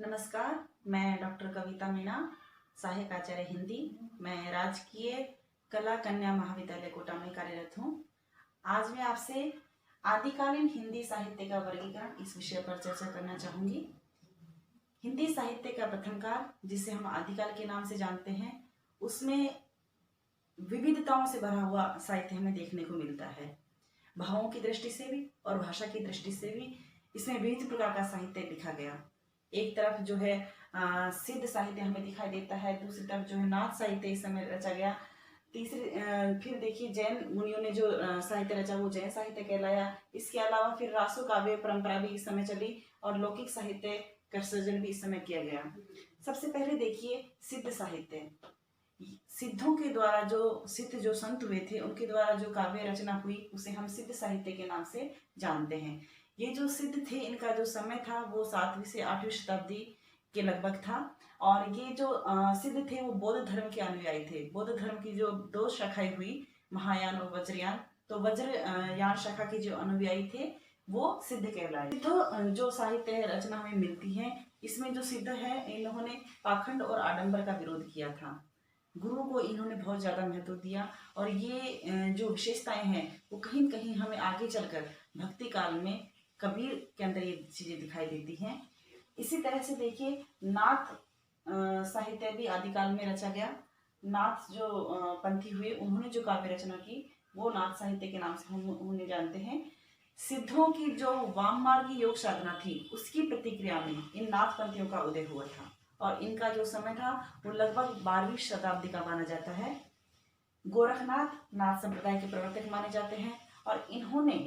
नमस्कार, मैं डॉक्टर कविता मीणा, सहायक आचार्य हिंदी। मैं राजकीय कला कन्या महाविद्यालय कोटा में कार्यरत हूँ। आज मैं आपसे आदिकालीन हिंदी साहित्य का वर्गीकरण इस विषय पर चर्चा करना चाहूंगी। हिंदी साहित्य का प्रथम काल, जिसे हम आदिकाल के नाम से जानते हैं, उसमें विविधताओं से भरा हुआ साहित्य हमें देखने को मिलता है। भावों की दृष्टि से भी और भाषा की दृष्टि से भी इसमें विविध प्रकार का साहित्य लिखा गया। एक तरफ जो है सिद्ध साहित्य हमें दिखाई देता है, दूसरी तरफ जो है नाथ साहित्य इस समय रचा गया। तीसरी फिर देखिए जैन मुनियों ने जो साहित्य रचा वो जैन साहित्य कहलाया। इसके अलावा फिर रासो काव्य परंपरा भी इस समय चली और लौकिक साहित्य का सृजन भी इस समय किया गया। सबसे पहले देखिए सिद्ध साहित्य। सिद्धों के द्वारा जो सिद्ध जो संत हुए थे उनके द्वारा जो काव्य रचना हुई उसे हम सिद्ध साहित्य के नाम से जानते हैं। ये जो सिद्ध थे इनका जो समय था वो 7वीं से 8वीं शताब्दी के लगभग था और ये जो सिद्ध थे वो बौद्ध धर्म के अनुयायी थे। बौद्ध धर्म की जो दो शाखाएं हुई, महायान और वज्रयान, तो वज्रयान शाखा के जो अनुयायी थे वो सिद्ध कहलाए। सिद्ध जो साहित्य रचना हमें मिलती है इसमें जो सिद्ध है इन्होंने पाखंड और आडंबर का विरोध किया था। गुरु को इन्होंने बहुत ज्यादा महत्व दिया और ये जो विशेषताएं हैं वो कहीं न कहीं हमें आगे चलकर भक्ति काल में कबीर के अंदर ये चीजें दिखाई देती हैं। इसी तरह से देखिए नाथ साहित्य भी आदिकाल में रचा गया। नाथ जो पंथी हुए उन्होंने जो काव्य रचना की वो नाथ साहित्य के नाम से हम उन्हें जानते हैं। सिद्धों की जो वाम मार्गी योग साधना थी उसकी प्रतिक्रिया में इन नाथ पंथियों का उदय हुआ था और इनका जो समय था वो लगभग 12वीं शताब्दी का माना जाता है। गोरखनाथ नाथ संप्रदाय के प्रवर्तक माने जाते हैं और इन्होंने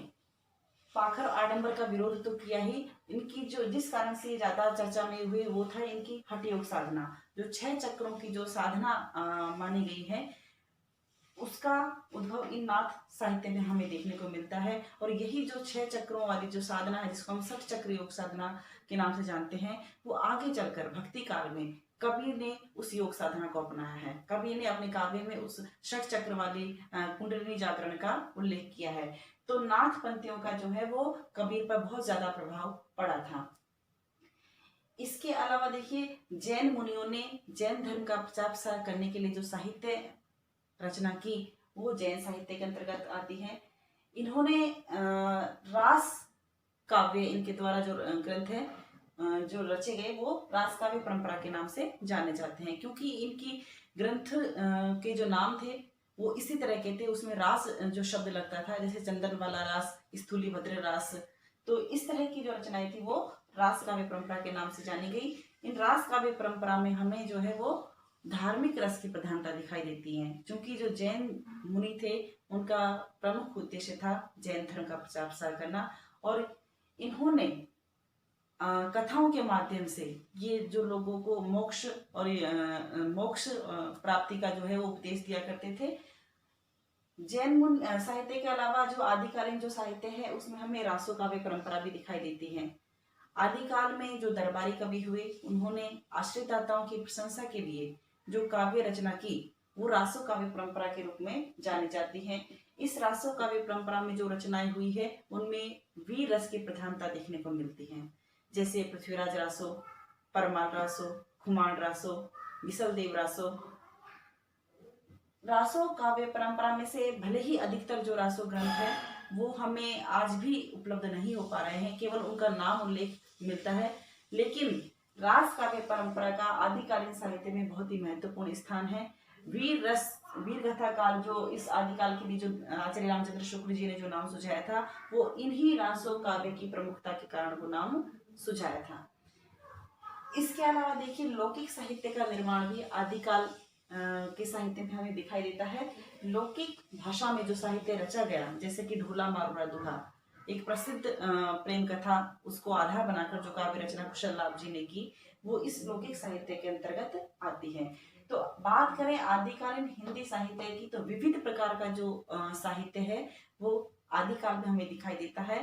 पाखर आडंबर का विरोध तो किया ही, इनकी जो जिस कारण से ज्यादा चर्चा में हुई वो था इनकी हठ योग साधना। जो 6 चक्रों की जो साधना मानी गई है उसका उद्भव इन नाथ साहित्य में हमें देखने को मिलता है और यही जो 6 चक्रों वाली जो साधना है जिसको हम षट चक्र योग साधना के नाम से जानते हैं वो आगे चलकर भक्ति काल में कबीर ने उस योग साधना को अपनाया है। कबीर ने अपने काव्य में उस षट चक्र वाली कुंडलिनी जागरण का उल्लेख किया है। तो नाथ पंथियों का जो है वो कबीर पर बहुत ज्यादा प्रभाव पड़ा था। इसके अलावा देखिए जैन मुनियों ने जैन धर्म का प्रचार प्रसार करने के लिए जो साहित्य रचना की वो जैन साहित्य के अंतर्गत आती है। इन्होंने रास काव्य, इनके द्वारा जो ग्रंथ है जो रचे गए वो रास काव्य परंपरा के नाम से जाने जाते हैं, क्योंकि इनकी ग्रंथ के जो नाम थे वो इसी तरह के थे। उसमें रास जो शब्द लगता था, जैसे चंदन वाला रास, स्थूली भद्र रास, तो इस तरह की जो रचनाएं थी वो रास काव्य परंपरा के नाम से जानी गई। इन रास काव्य परंपरा में हमें जो है वो धार्मिक रस की प्रधानता दिखाई देती है, क्योंकि जो जैन मुनि थे उनका प्रमुख उद्देश्य था जैन धर्म का प्रचार प्रसार करना और इन्होंने कथाओं के माध्यम से ये जो लोगों को मोक्ष प्राप्ति का जो है वो उपदेश दिया करते थे। जैन साहित्य के अलावा जो आदिकालीन जो साहित्य है उसमें हमें रासो काव्य परंपरा भी दिखाई देती है। आदिकाल में जो दरबारी कवि हुए उन्होंने आश्रितदाताओं की प्रशंसा के लिए जो काव्य रचना की वो रासो काव्य परंपरा के रूप में जानी जाती है। इस रासो काव्य परंपरा में जो रचनाएं हुई है उनमें वीर रस की प्रधानता देखने को मिलती है, जैसे पृथ्वीराज रासो, परमाल रासो, खुमान रासो, विसल देव रासो। रासो काव्य परंपरा में से भले ही अधिकतर जो रासो ग्रंथ है वो हमें आज भी उपलब्ध नहीं हो पा रहे हैं, केवल उनका नाम उल्लेख मिलता है, लेकिन रास काव्य परंपरा का आदिकालीन साहित्य में बहुत ही महत्वपूर्ण स्थान है। वीर रस, वीर गाथा काल जो इस आदिकाल के लिए जो आचार्य रामचंद्र शुक्ल जी ने जो नाम सुझाया था वो इन्हीं रासो काव्य की प्रमुखता के कारण वो नाम सुझाया था। इसके अलावा देखिए लौकिक साहित्य का निर्माण भी आदिकाल के साहित्य में हमें दिखाई देता है। लौकिक भाषा में जो साहित्य रचा गया, जैसे कि ढोला मारुड़ा दुहा, एक प्रसिद्ध प्रेम कथा, उसको आधार बनाकर जो काव्य रचना कुशल लाभ जी ने की वो इस लौकिक साहित्य के अंतर्गत आती है। तो बात करें आदिकालीन हिंदी साहित्य की तो विविध प्रकार का जो साहित्य है वो आदिकाल में हमें दिखाई देता है।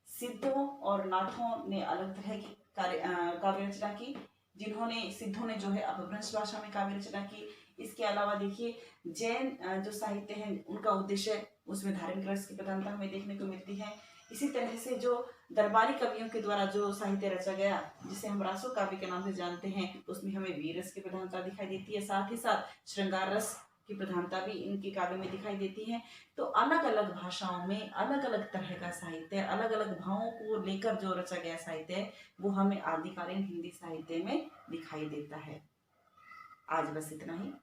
सिद्धों और नाथों ने अलग तरह की काव्य रचना की, जिन्होंने सिद्धों ने जो है अपभ्रंश भाषा में काव्य रचना की। इसके अलावा देखिए जैन जो साहित्य है उनका उद्देश्य, उसमें धार्मिक रस की प्रधानता हमें देखने को मिलती है। इसी तरह से जो दरबारी कवियों के द्वारा जो साहित्य रचा गया, जिसे हम रासो काव्य के नाम से जानते हैं, उसमें हमें वीर रस की प्रधानता दिखाई देती है, साथ ही साथ श्रृंगार रस की प्रधानता भी इनके काव्य में दिखाई देती है। तो अलग अलग भाषाओं में अलग अलग तरह का साहित्य, अलग अलग भावों को लेकर जो रचा गया साहित्य है, वो हमें आदिकालीन हिंदी साहित्य में दिखाई देता है। आज बस इतना ही।